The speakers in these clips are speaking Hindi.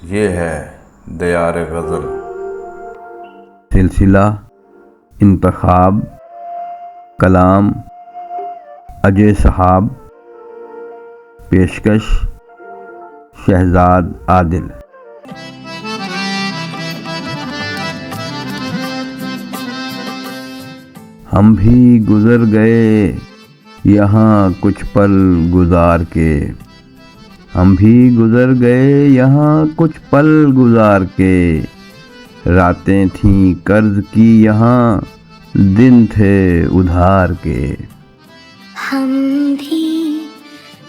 ये है दयार गज़ल। सिलसिला इंतखाब कलाम अजय साहब, पेशकश शहजाद आदिल। हम भी गुजर गए यहाँ कुछ पल गुजार के, हम भी गुजर गए यहाँ कुछ पल गुजार के। रातें थीं कर्ज की यहाँ, दिन थे उधार के। हम भी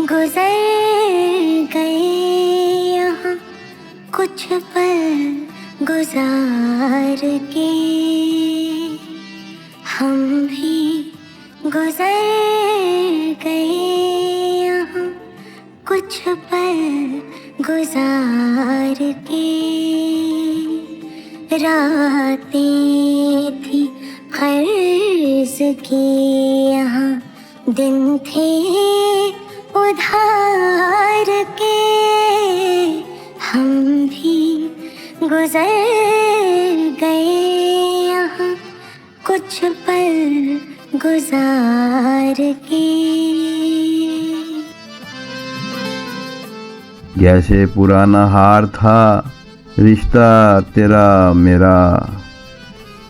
गुजर गए यहाँ कुछ पल गुजार के, हम भी गुजर गए यहाँ कुछ पल गुजार के। रातें थी कर्ज की यहाँ, दिन थे उधार के। हम भी गुजर गए यहाँ कुछ पल गुजार के। जैसे पुराना हार था रिश्ता तेरा मेरा,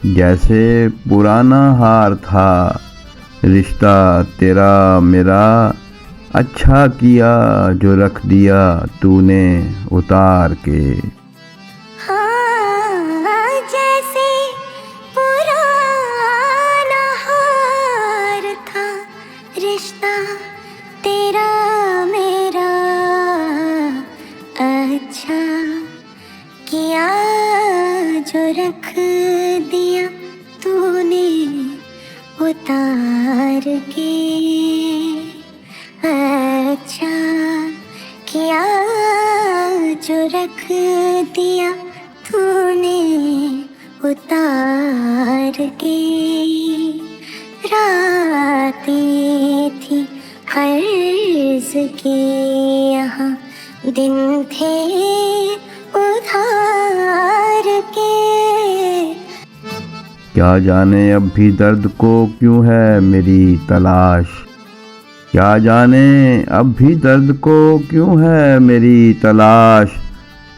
जैसे पुराना हार था रिश्ता तेरा मेरा। अच्छा किया जो रख दिया तूने उतार के। हाँ, जैसे पुराना हार था रिश्ता तेरा मेरा। अच्छा किया जो रख दिया तूने उतार के। अच्छा किया जो रख दिया तूने उतार के। रातें थी कर्ज की यहाँ, दिन थे उधार के। क्या जाने अब भी दर्द को क्यों है मेरी तलाश, क्या जाने अब भी दर्द को क्यों है मेरी तलाश।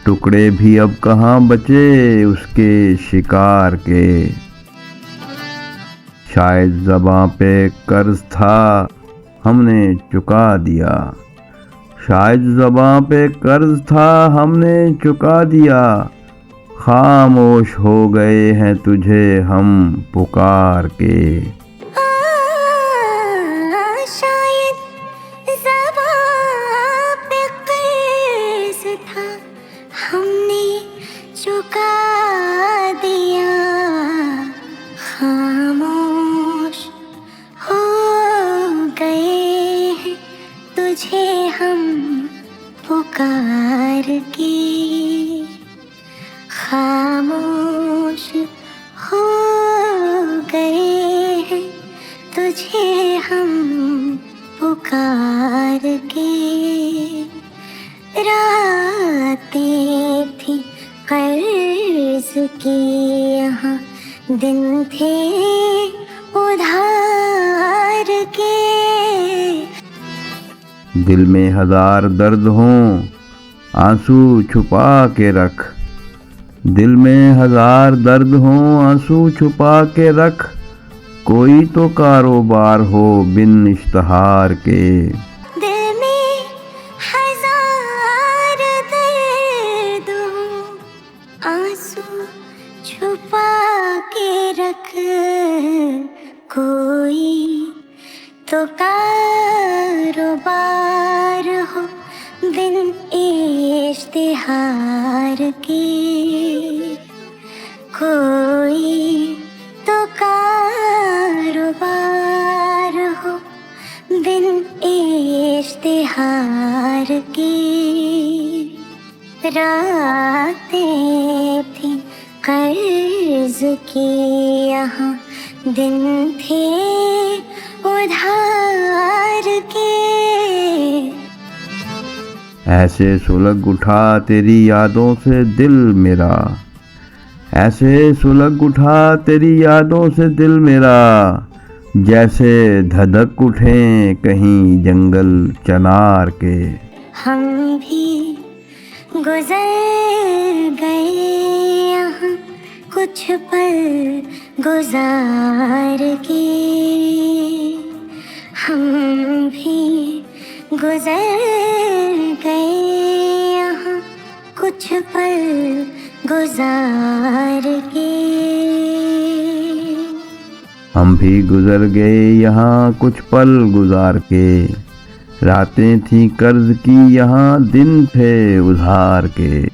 टुकड़े भी अब कहाँ बचे उसके शिकार के। शायद ज़बां पे कर्ज था हमने चुका दिया, शायद ज़बां पे कर्ज था हमने चुका दिया। खामोश हो गए हैं तुझे हम पुकार के। शायद ज़बां पे कर्ज था हमने चुका दिया। खामोश हो गए हैं तुझे हम पुकार के। खामोश हो गए हैं तुझे हम पुकार के। रातें थी कर्ज की यहाँ, दिन थे उधार के। दिल में हजार दर्द हों आंसू छुपा के रख, दिल में हजार दर्द हों आंसू छुपा के रख। कोई तो कारोबार हो बिन इश्तहार के। दिल में हजार दर्द हो आंसू छुपा के रख। कोई तो कारोबार हो बिन इश्तिहार के। कोई तो कारोबार हो बिन इश्तिहार के। रातें थी कर्ज की यहाँ, दिन थे उधार के। ऐसे सुलग उठा तेरी यादों से दिल मेरा, ऐसे सुलग उठा तेरी यादों से दिल मेरा, जैसे धधक उठे कहीं जंगल चनार के। हम भी गुजर गए यहाँ कुछ पल गुजार के, हम भी गुजर गए यहाँ कुछ पल गुजार के। हम भी गुजर गए यहाँ कुछ पल गुजार के, रातें थी कर्ज की यहाँ दिन थे उधार के।